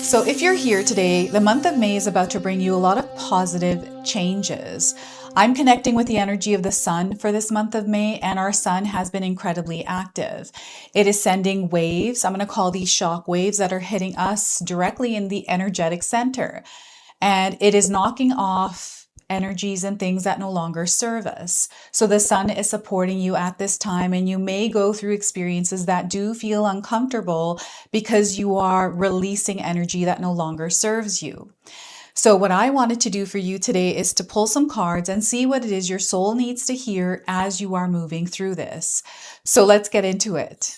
So, if you're here today, the month of May is about to bring you a lot of positive changes. I'm connecting with the energy of the sun for this month of May, and our sun has been incredibly active. It is sending waves. I'm going to call these shock waves that are hitting us directly in the energetic center. And it is knocking off energies and things that no longer serve us. So the sun is supporting you at this time, and you may go through experiences that do feel uncomfortable because you are releasing energy that no longer serves you. So what I wanted to do for you today is to pull some cards and see what it is your soul needs to hear as you are moving through this. So let's get into it.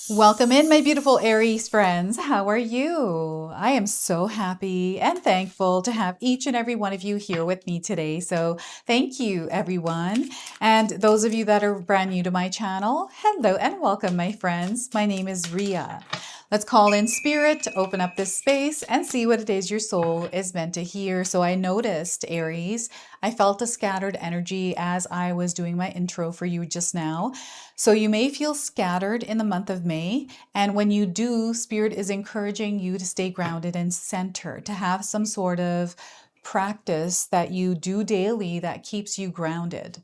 Welcome in, my beautiful Aries friends. How are you? I am so happy and thankful to have each and every one of you here with me today. So thank you, everyone. And those of you that are brand new to my channel, hello and welcome, my friends. My name is Ria. Let's call in spirit to open up this space and see what it is your soul is meant to hear. So I noticed, Aries, I felt a scattered energy as I was doing my intro for you just now. So you may feel scattered in the month of May. And when you do, Spirit is encouraging you to stay grounded and centered, to have some sort of practice that you do daily that keeps you grounded.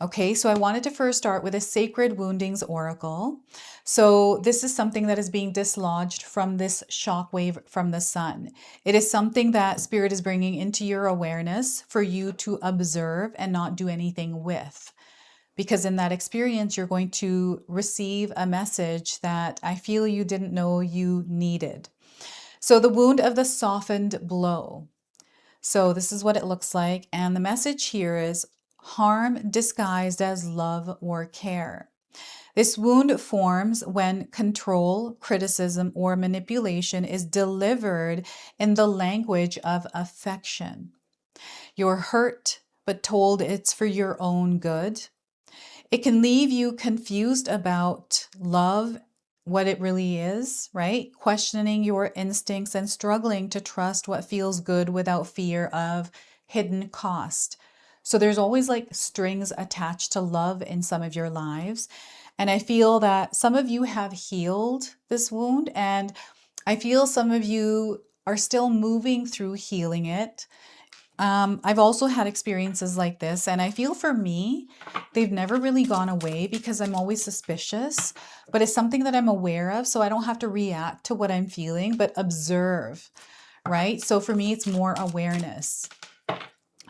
Okay, so I wanted to first start with a Sacred Woundings Oracle. So this is something that is being dislodged from this shock wave from the sun. It is something that Spirit is bringing into your awareness for you to observe and not do anything with. Because in that experience, you're going to receive a message that I feel you didn't know you needed. So the wound of the softened blow. So this is what it looks like. And the message here is harm disguised as love or care. This wound forms when control, criticism, or manipulation is delivered in the language of affection. You're hurt, but told it's for your own good. It can leave you confused about love, what it really is, right? Questioning your instincts and struggling to trust what feels good without fear of hidden cost. So there's always like strings attached to love in some of your lives. And I feel that some of you have healed this wound, and I feel some of you are still moving through healing it. I've also had experiences like this, and I feel for me, they've never really gone away because I'm always suspicious, but it's something that I'm aware of, so I don't have to react to what I'm feeling, but observe, right? So for me, it's more awareness.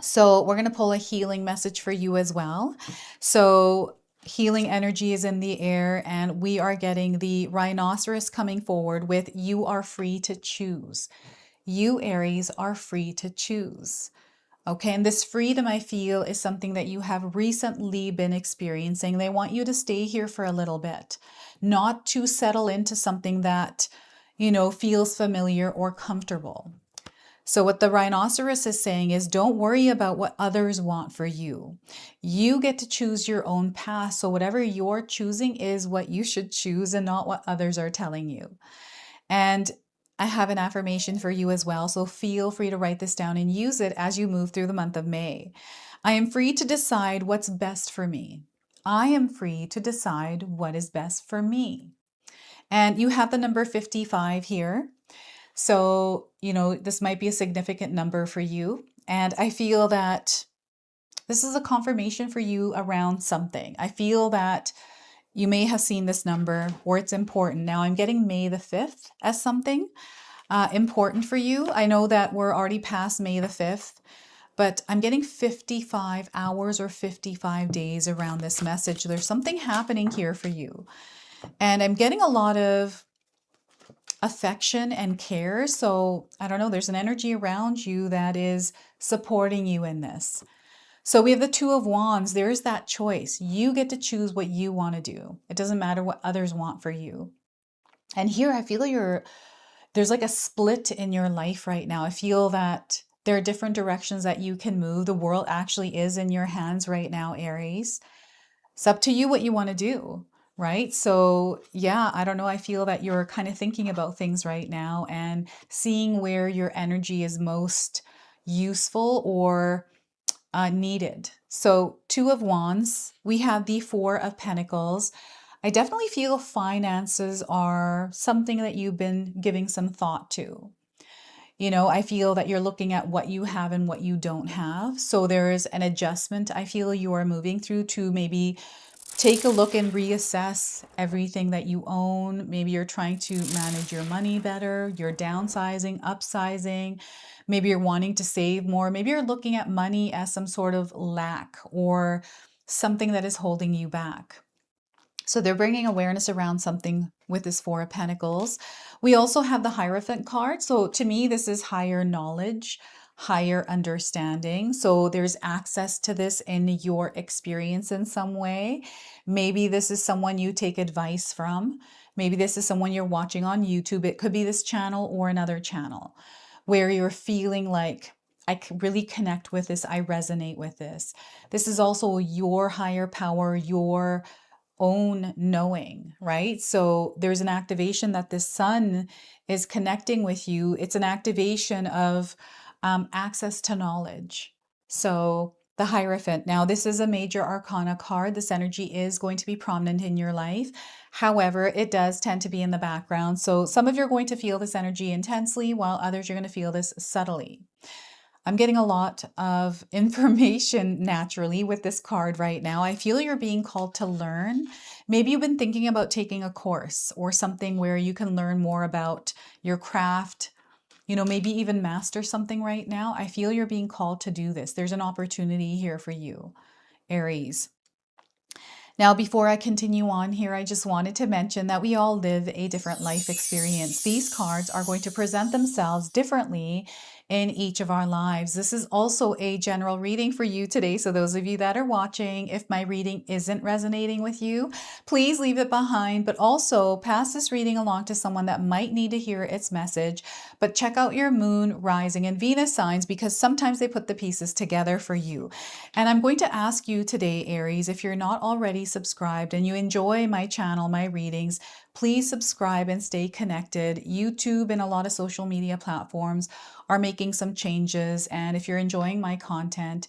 So we're going to pull a healing message for you as well. So healing energy is in the air, and we are getting the rhinoceros coming forward with you are free to choose. You, Aries, are free to choose. Okay, and this freedom, I feel, is something that you have recently been experiencing. They want you to stay here for a little bit, not to settle into something that, feels familiar or comfortable. So what the rhinoceros is saying is don't worry about what others want for you. You get to choose your own path. So whatever you're choosing is what you should choose and not what others are telling you. And I have an affirmation for you as well, so feel free to write this down and use it as you move through the month of May. I am free to decide what's best for me. I am free to decide what is best for me. And you have the number 55 here. So, this might be a significant number for you. And I feel that this is a confirmation for you around something. I feel that you may have seen this number or it's important. Now I'm getting May the 5th as something important for you. I know that we're already past May the 5th, but I'm getting 55 hours or 55 days around this message. There's something happening here for you. And I'm getting a lot of affection and care. So I don't know, there's an energy around you that is supporting you in this. So we have the Two of Wands. There's that choice. You get to choose what you want to do. It doesn't matter what others want for you. And here I feel there's like a split in your life right now. I feel that there are different directions that you can move. The world actually is in your hands right now, Aries. It's up to you what you want to do, right? So yeah, I don't know. I feel that you're kind of thinking about things right now and seeing where your energy is most useful or needed. So Two of Wands, we have the Four of Pentacles. I definitely feel finances are something that you've been giving some thought to. I feel that you're looking at what you have and what you don't have. So there's an adjustment I feel you are moving through to maybe take a look and reassess everything that you own. Maybe you're trying to manage your money better, you're downsizing, upsizing. Maybe you're wanting to save more. Maybe you're looking at money as some sort of lack or something that is holding you back. So they're bringing awareness around something with this Four of Pentacles. We also have the Hierophant card. So to me, this is higher knowledge, higher understanding. So there's access to this in your experience in some way. Maybe this is someone you take advice from. Maybe this is someone you're watching on YouTube. It could be this channel or another channel where you're feeling like, really connect with this. I resonate with this. This is also your higher power, your own knowing, right? So there's an activation that the sun is connecting with you. It's an activation of access to knowledge. So the Hierophant. Now, this is a major arcana card. This energy is going to be prominent in your life. However, it does tend to be in the background. So some of you are going to feel this energy intensely, while others you're going to feel this subtly. I'm getting a lot of information naturally with this card right now. I feel you're being called to learn. Maybe you've been thinking about taking a course or something where you can learn more about your craft, maybe even master something right now. I feel you're being called to do this. There's an opportunity here for you, Aries. Now, before I continue on here, I just wanted to mention that we all live a different life experience. These cards are going to present themselves differently in each of our lives. This is also a general reading for you today. So those of you that are watching, if my reading isn't resonating with you, please leave it behind, but also pass this reading along to someone that might need to hear its message. But check out your moon, rising, and Venus signs because sometimes they put the pieces together for you. And I'm going to ask you today, Aries, if you're not already subscribed and you enjoy my channel, my readings, please subscribe and stay connected. YouTube and a lot of social media platforms are making some changes. And if you're enjoying my content,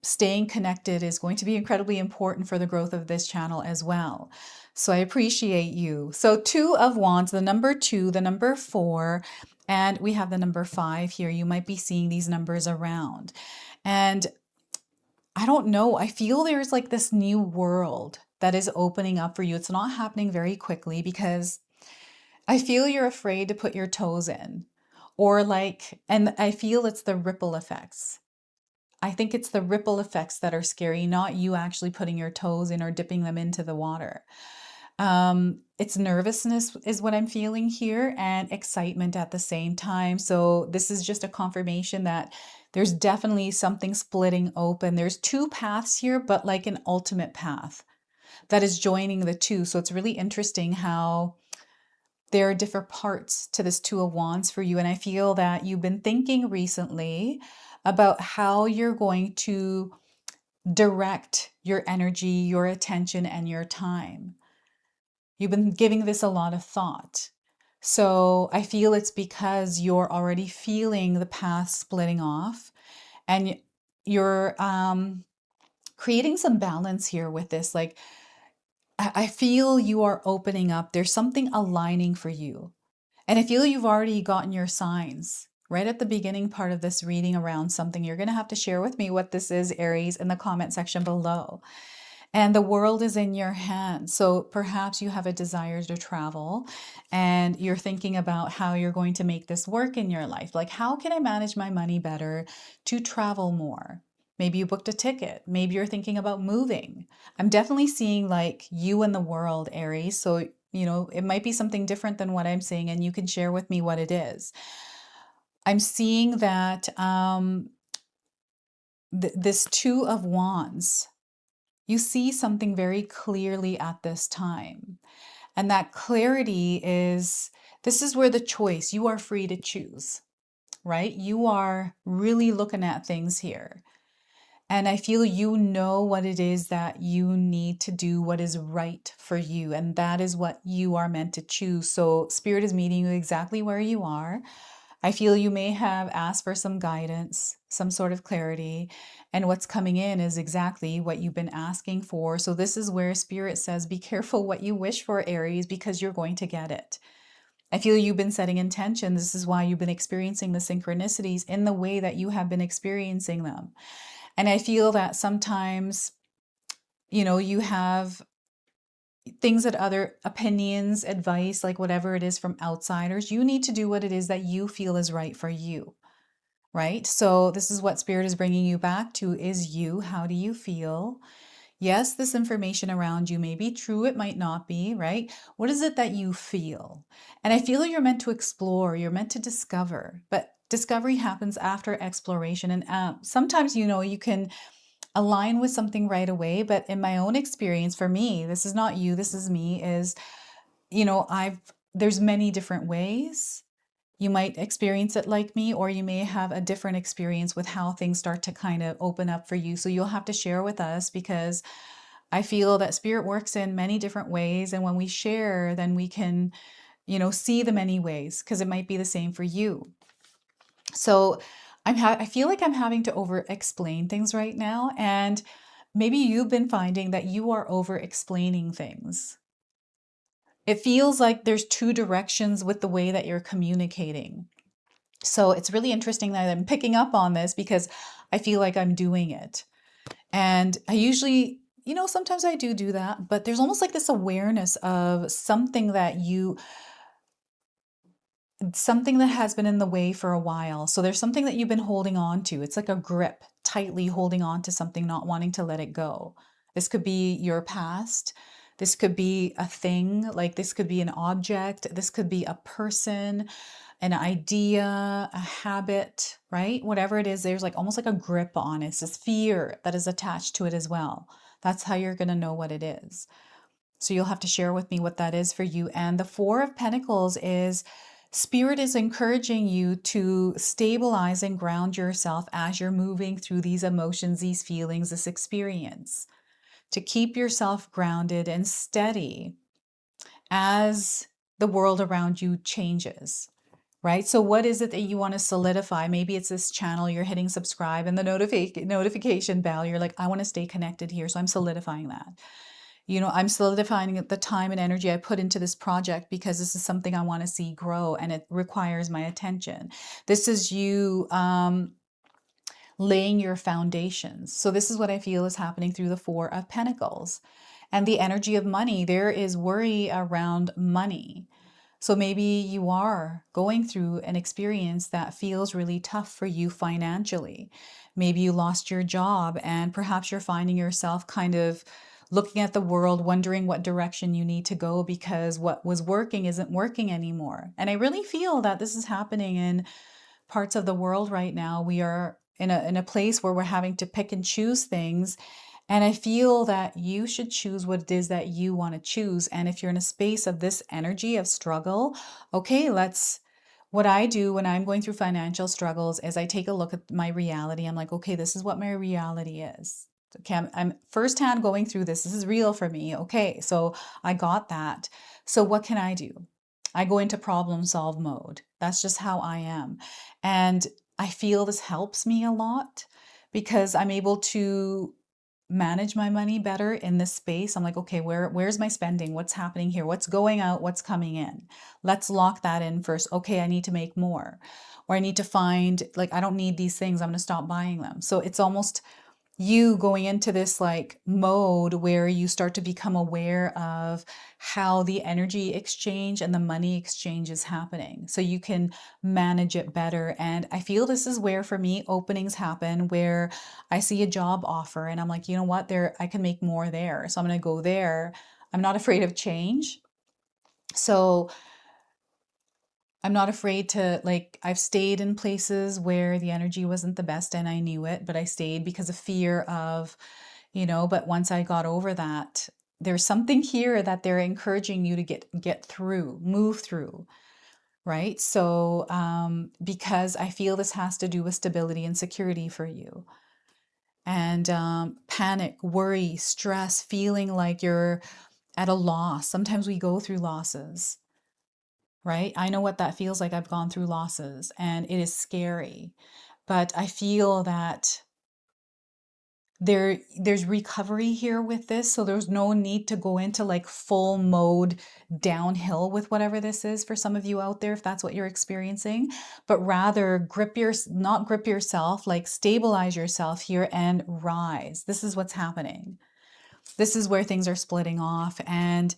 staying connected is going to be incredibly important for the growth of this channel as well. So I appreciate you. So Two of Wands, the number 2, the number 4, and we have the number 5 here. You might be seeing these numbers around. And I don't know. I feel there's like this new world that is opening up for you. It's not happening very quickly because I feel you're afraid to put your toes in, and I feel it's the ripple effects. I think it's the ripple effects that are scary, not you actually putting your toes in or dipping them into the water. It's nervousness is what I'm feeling here, and excitement at the same time. So this is just a confirmation that there's definitely something splitting open. There's two paths here, but like an ultimate path that is joining the two. So it's really interesting how there are different parts to this Two of Wands for you. And I feel that you've been thinking recently about how you're going to direct your energy, your attention, and your time. You've been giving this a lot of thought. So I feel it's because you're already feeling the path splitting off and you're creating some balance here with this. Like, I feel you are opening up. There's something aligning for you. And I feel you've already gotten your signs right at the beginning part of this reading around something. You're going to have to share with me what this is, Aries, in the comment section below. And the world is in your hands. So perhaps you have a desire to travel and you're thinking about how you're going to make this work in your life. Like, how can I manage my money better to travel more? Maybe you booked a ticket. Maybe you're thinking about moving. I'm definitely seeing like you and the world, Aries. So, it might be something different than what I'm saying, and you can share with me what it is. I'm seeing that this Two of Wands, you see something very clearly at this time. And that clarity this is where the choice, you are free to choose, right? You are really looking at things here. And I feel you know what it is that you need to do, what is right for you. And that is what you are meant to choose. So Spirit is meeting you exactly where you are. I feel you may have asked for some guidance, some sort of clarity, and what's coming in is exactly what you've been asking for. So this is where Spirit says, be careful what you wish for, Aries, because you're going to get it. I feel you've been setting intention. This is why you've been experiencing the synchronicities in the way that you have been experiencing them. And I feel that sometimes, you have things that other opinions, advice, like whatever it is from outsiders. You need to do what it is that you feel is right for you, right? So this is what Spirit is bringing you back to is you. How do you feel? Yes, this information around you may be true, it might not be, right? What is it that you feel? And I feel you're meant to explore, you're meant to discover, but discovery happens after exploration. And sometimes, you can align with something right away, but in my own experience, for me, this is not you, this is me, is, there's many different ways. You might experience it like me, or you may have a different experience with how things start to kind of open up for you. So you'll have to share with us, because I feel that Spirit works in many different ways. And when we share, then we can, see the many ways, because it might be the same for you. So I feel like I'm having to over explain things right now. And maybe you've been finding that you are over explaining things. It feels like there's two directions with the way that you're communicating. So it's really interesting that I'm picking up on this, because I feel like I'm doing it. And I usually, sometimes I do that, but there's almost like this awareness of something that has been in the way for a while. So there's something that you've been holding on to. It's like a grip, tightly holding on to something, not wanting to let it go. This could be your past. This could be a thing, like this could be an object. This could be a person, an idea, a habit, right? Whatever it is, there's like almost like a grip on it. It's this fear that is attached to it as well. That's how you're going to know what it is. So you'll have to share with me what that is for you. And the Four of Pentacles is Spirit is encouraging you to stabilize and ground yourself as you're moving through these emotions, these feelings, this experience, to keep yourself grounded and steady as the world around you changes. Right? So what is it that you want to solidify? Maybe it's this channel, you're hitting subscribe and the notification bell. You're like, I want to stay connected here. So I'm solidifying that. I'm solidifying the time and energy I put into this project, because this is something I want to see grow and it requires my attention. This is you laying your foundations. So this is what I feel is happening through the Four of Pentacles. And the energy of money, there is worry around money. So maybe you are going through an experience that feels really tough for you financially. Maybe you lost your job and perhaps you're finding yourself kind of looking at the world, wondering what direction you need to go, because what was working isn't working anymore. And I really feel that this is happening in parts of the world right now. We are in a place where we're having to pick and choose things. And I feel that you should choose what it is that you want to choose. And if you're in a space of this energy of struggle, okay, what I do when I'm going through financial struggles is I take a look at my reality. I'm like, okay, this is what my reality is. Okay, I'm firsthand going through this. This is real for me. Okay, so I got that. So what can I do? I go into problem solve mode. That's just how I am. And I feel this helps me a lot, because I'm able to manage my money better in this space. I'm like, okay, where's my spending? What's happening here? What's going out? What's coming in? Let's lock that in first. Okay, I need to make more. Or I need to find, like, I don't need these things. I'm going to stop buying them. So it's almost you going into this like mode where you start to become aware of how the energy exchange and the money exchange is happening, so you can manage it better. And I feel this is where for me openings happen, where I see a job offer and I'm like, you know what, there I can make more there, so I'm going to go there. I'm not afraid of change. So I'm not afraid to, like, I've stayed in places where the energy wasn't the best and I knew it, but I stayed because of fear of, but once I got over that, there's something here that they're encouraging you to get through, move through, right? So, because I feel this has to do with stability and security for you. And panic, worry, stress, feeling like you're at a loss. Sometimes we go through losses, right? I know what that feels like. I've gone through losses and it is scary. But I feel that there's recovery here with this, so there's no need to go into like full mode downhill with whatever this is for some of you out there, if that's what you're experiencing, but rather not grip yourself, like stabilize yourself here and rise. This is what's happening. This is where things are splitting off, and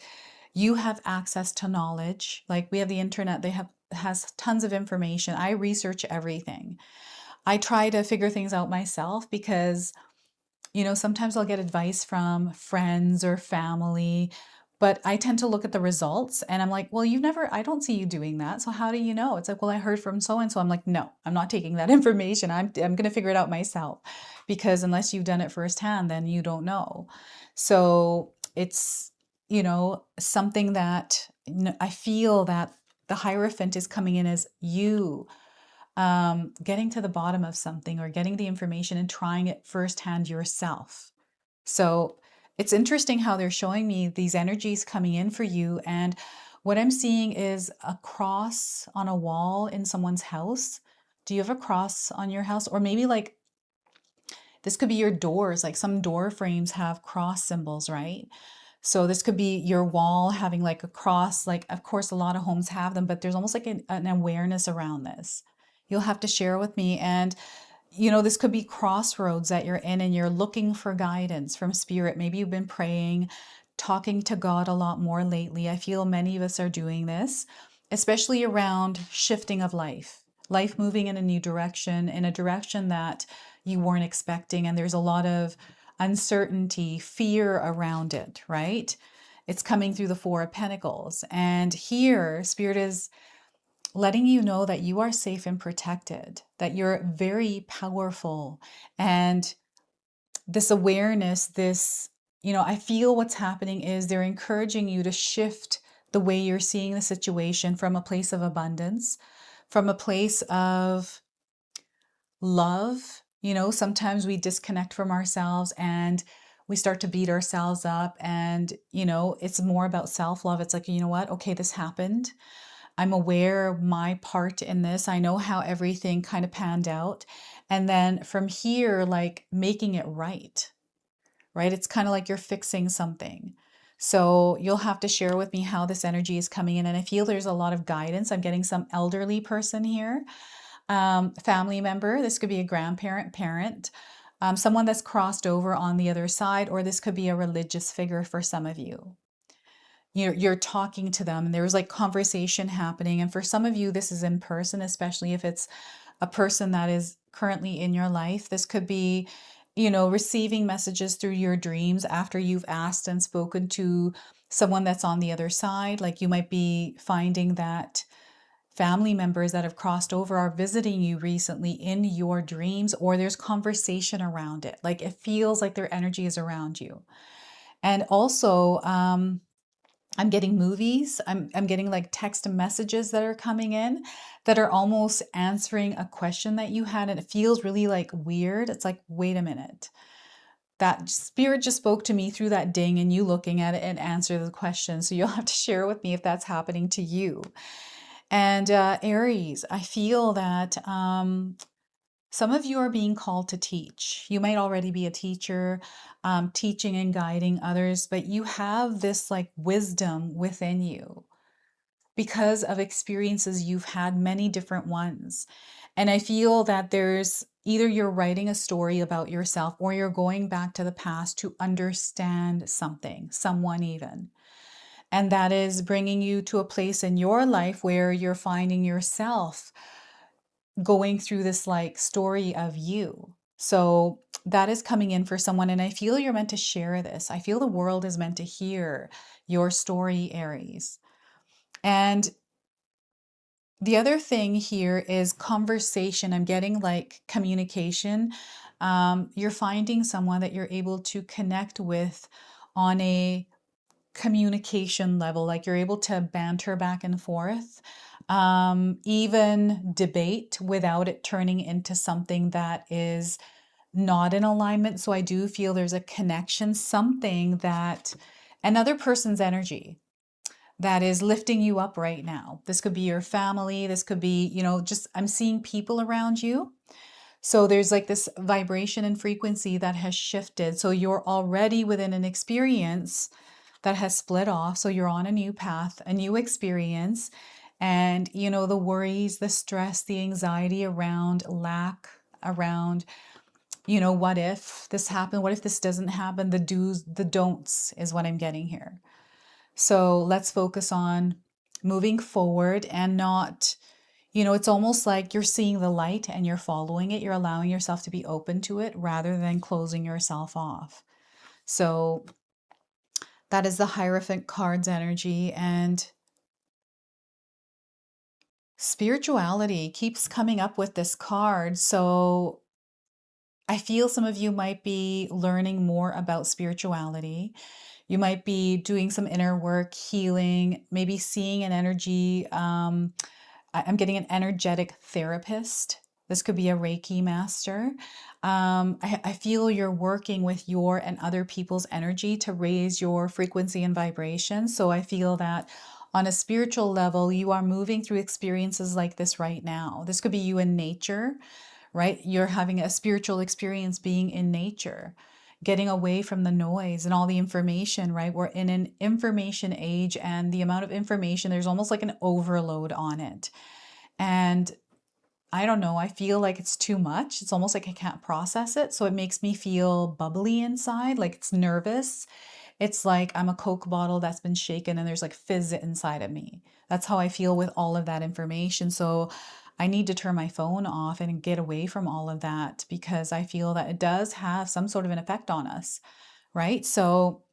you have access to knowledge. Like, we have the internet, has tons of information. I research everything. I try to figure things out myself because, you know, sometimes I'll get advice from friends or family, but I tend to look at the results and I'm like, well, I don't see you doing that. So how do you know? It's like, well, I heard from so and so. I'm like, no, I'm not taking that information. I'm going to figure it out myself, because unless you've done it firsthand, then you don't know. So it's, you know, something that I feel that the Hierophant is coming in as you getting to the bottom of something, or getting the information and trying it firsthand yourself. So it's interesting how they're showing me these energies coming in for you. And what I'm seeing is a cross on a wall in someone's house. Do you have a cross on your house? Or maybe like this could be your doors, like some door frames have cross symbols, right? So this could be your wall having like a cross. Like, of course, a lot of homes have them, but there's almost like an awareness around this. You'll have to share with me. And you know, this could be crossroads that you're in and you're looking for guidance from spirit. Maybe you've been praying, talking to God a lot more lately. I feel many of us are doing this, especially around shifting of life moving in a new direction, in a direction that you weren't expecting. And there's a lot of uncertainty, fear around it, right? It's coming through the Four of Pentacles. And here, Spirit is letting you know that you are safe and protected, that you're very powerful. And this awareness, you know, I feel what's happening is they're encouraging you to shift the way you're seeing the situation from a place of abundance, from a place of love. You know, sometimes we disconnect from ourselves and we start to beat ourselves up. And, you know, it's more about self-love. It's like, you know what? Okay, this happened. I'm aware of my part in this. I know how everything kind of panned out. And then from here, like making it right, right? It's kind of like you're fixing something. So you'll have to share with me how this energy is coming in. And I feel there's a lot of guidance. I'm getting some elderly person here, family member. This could be a grandparent, parent, someone that's crossed over on the other side, or this could be a religious figure for some of you. You're talking to them and there's like conversation happening. And for some of you, this is in person, especially if it's a person that is currently in your life. This could be, you know, receiving messages through your dreams after you've asked and spoken to someone that's on the other side. Like, you might be finding that family members that have crossed over are visiting you recently in your dreams, or there's conversation around it. Like, it feels like their energy is around you. And also, I'm getting movies. I'm getting like text messages that are coming in that are almost answering a question that you had, and it feels really like weird. It's like, wait a minute. That spirit just spoke to me through that ding and you looking at it and answer the question. So you'll have to share with me if that's happening to you. And Aries, I feel that some of you are being called to teach. You might already be a teacher, teaching and guiding others, but you have this like wisdom within you because of experiences you've had, many different ones. And I feel that there's either you're writing a story about yourself, or you're going back to the past to understand something, someone even. And that is bringing you to a place in your life where you're finding yourself going through this like story of you. So that is coming in for someone. And I feel you're meant to share this. I feel the world is meant to hear your story, Aries. And the other thing here is conversation. I'm getting like communication. You're finding someone that you're able to connect with on a communication level, like you're able to banter back and forth, even debate without it turning into something that is not in alignment. So I do feel there's a connection, something that another person's energy that is lifting you up right now. This could be your family. This could be, just I'm seeing people around you. So there's like this vibration and frequency that has shifted. So you're already within an experience that has split off. So you're on a new path, a new experience. And, the worries, the stress, the anxiety around lack, around, what if this happened? What if this doesn't happen? The do's, the don'ts is what I'm getting here. So let's focus on moving forward and not, it's almost like you're seeing the light and you're following it. You're allowing yourself to be open to it rather than closing yourself off. So that is the Hierophant card's energy. And spirituality keeps coming up with this card. So I feel some of you might be learning more about spirituality. You might be doing some inner work, healing, maybe seeing an energy. I'm getting an energetic therapist. This could be a Reiki master. I feel you're working with your and other people's energy to raise your frequency and vibration. So I feel that on a spiritual level, you are moving through experiences like this right now. This could be you in nature, right? You're having a spiritual experience being in nature, getting away from the noise and all the information, right? We're in an information age, and the amount of information, there's almost like an overload on it. And I don't know, I feel like it's too much. It's almost like I can't process it. So it makes me feel bubbly inside, like it's nervous. It's like I'm a Coke bottle that's been shaken and there's like fizz inside of me. That's how I feel with all of that information. So I need to turn my phone off and get away from all of that, because I feel that it does have some sort of an effect on us, right? So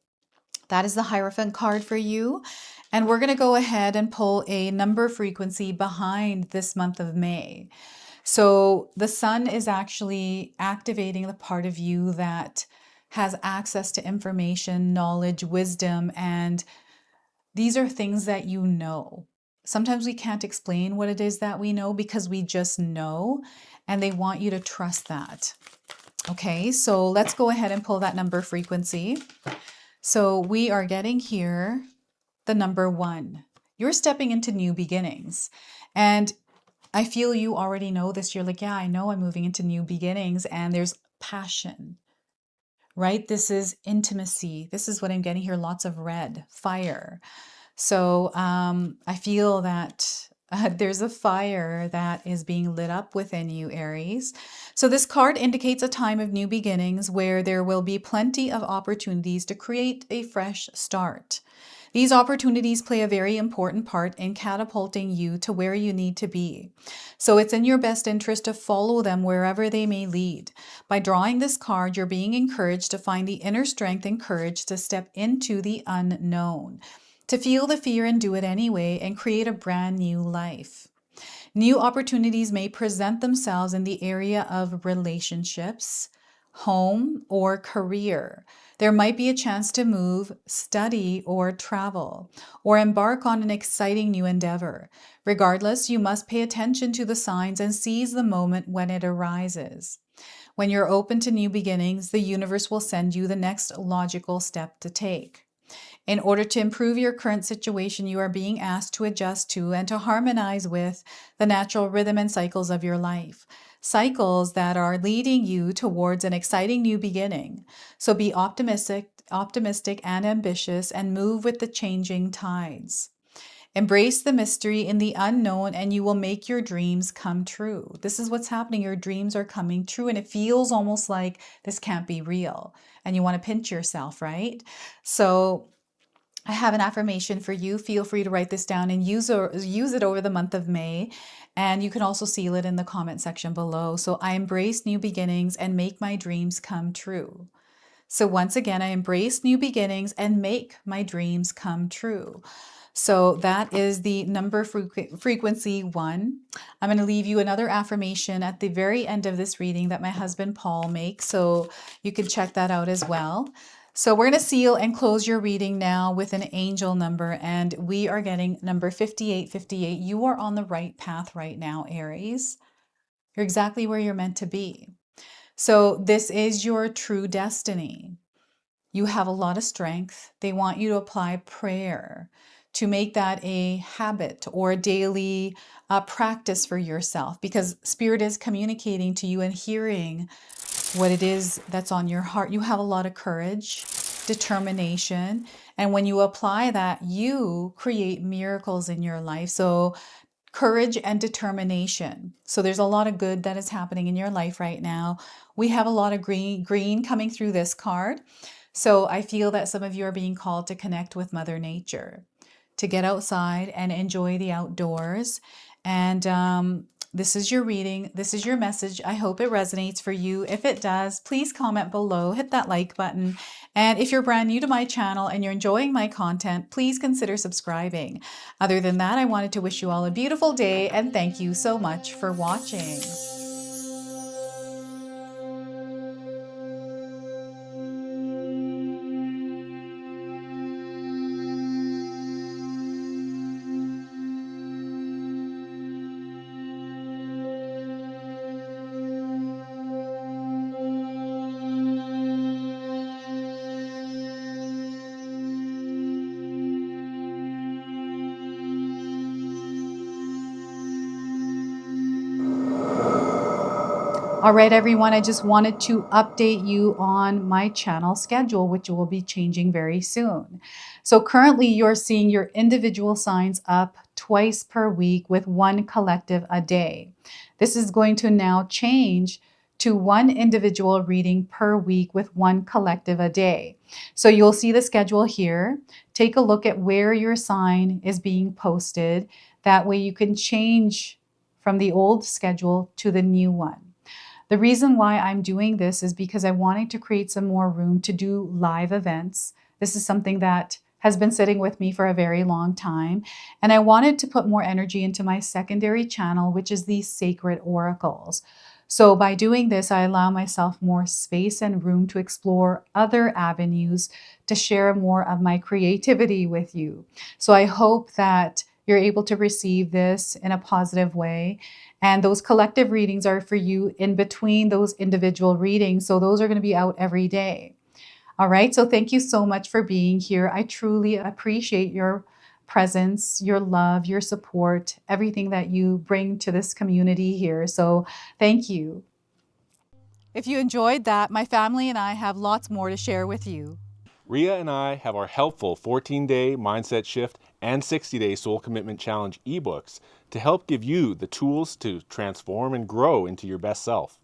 that is the Hierophant card for you. And we're going to go ahead and pull a number frequency behind this month of May. So the sun is actually activating the part of you that has access to information, knowledge, wisdom, and these are things that you know. Sometimes we can't explain what it is that we know because we just know, and they want you to trust that. Okay, so let's go ahead and pull that number frequency. So we are getting here the number 1. You're stepping into new beginnings. And I feel you already know this. You're like, yeah, I know I'm moving into new beginnings, and there's passion, right? This is intimacy. This is what I'm getting here. Lots of red, fire. So I feel that there's a fire that is being lit up within you, Aries. So this card indicates a time of new beginnings where there will be plenty of opportunities to create a fresh start. These opportunities play a very important part in catapulting you to where you need to be. So it's in your best interest to follow them wherever they may lead. By drawing this card, you're being encouraged to find the inner strength and courage to step into the unknown, to feel the fear and do it anyway, and create a brand new life. New opportunities may present themselves in the area of relationships, home, or career. There might be a chance to move, study, or travel, or embark on an exciting new endeavor. Regardless, you must pay attention to the signs and seize the moment when it arises. When you're open to new beginnings, the universe will send you the next logical step to take. In order to improve your current situation, you are being asked to adjust to and to harmonize with the natural rhythm and cycles of your life, cycles that are leading you towards an exciting new beginning. So be optimistic and ambitious, and move with the changing tides. Embrace the mystery in the unknown, and you will make your dreams come true. This is what's happening. Your dreams are coming true, and it feels almost like this can't be real. And you want to pinch yourself, right? So I have an affirmation for you. Feel free to write this down and use it over the month of May. And you can also seal it in the comment section below. So I embrace new beginnings and make my dreams come true. So once again, I embrace new beginnings and make my dreams come true. So that is the number frequency 1. I'm going to leave you another affirmation at the very end of this reading that my husband Paul makes, so you can check that out as well. So we're going to seal and close your reading now with an angel number, and we are getting number 5858. You are on the right path right now, Aries. You're exactly where you're meant to be. So this is your true destiny. You have a lot of strength. They want you to apply prayer to make that a habit or a daily practice for yourself, because Spirit is communicating to you and hearing what it is that's on your heart. You have a lot of courage, determination, and when you apply that, you create miracles in your life. So courage and determination. So there's a lot of good that is happening in your life right now. We have a lot of green coming through this card. So I feel that some of you are being called to connect with Mother Nature, to get outside and enjoy the outdoors. And this is your reading. This is your message. I hope it resonates for you. If it does, please comment below, hit that like button. And if you're brand new to my channel and you're enjoying my content, please consider subscribing. Other than that, I wanted to wish you all a beautiful day and thank you so much for watching. All right, everyone, I just wanted to update you on my channel schedule, which will be changing very soon. So currently you're seeing your individual signs up twice per week with one collective a day. This is going to now change to one individual reading per week with one collective a day. So you'll see the schedule here. Take a look at where your sign is being posted. That way you can change from the old schedule to the new one. The reason why I'm doing this is because I wanted to create some more room to do live events. This is something that has been sitting with me for a very long time. And I wanted to put more energy into my secondary channel, which is these sacred oracles. So by doing this, I allow myself more space and room to explore other avenues to share more of my creativity with you. So I hope that you're able to receive this in a positive way. And those collective readings are for you in between those individual readings. So those are going to be out every day. All right. So thank you so much for being here. I truly appreciate your presence, your love, your support, everything that you bring to this community here. So thank you. If you enjoyed that, my family and I have lots more to share with you. Ria and I have our helpful 14-day mindset shift and 60-day soul commitment challenge ebooks to help give you the tools to transform and grow into your best self.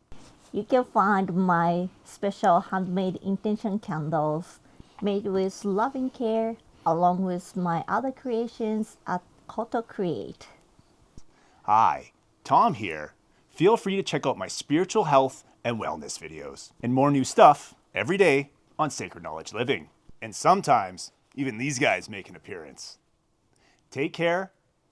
You can find my special handmade intention candles made with loving care along with my other creations at Koto Create. Hi, Tom here. Feel free to check out my spiritual health and wellness videos and more new stuff every day on Sacred Knowledge Living. And sometimes even these guys make an appearance. Take care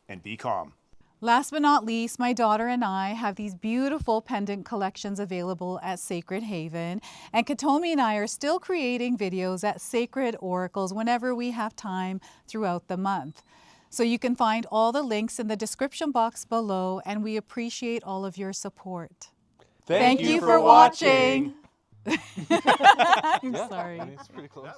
and be calm. Last but not least, my daughter and I have these beautiful pendant collections available at Sacred Haven. And Katomi and I are still creating videos at Sacred Oracles whenever we have time throughout the month. So you can find all the links in the description box below, and we appreciate all of your support. Thank you for watching. I'm sorry. It's pretty close.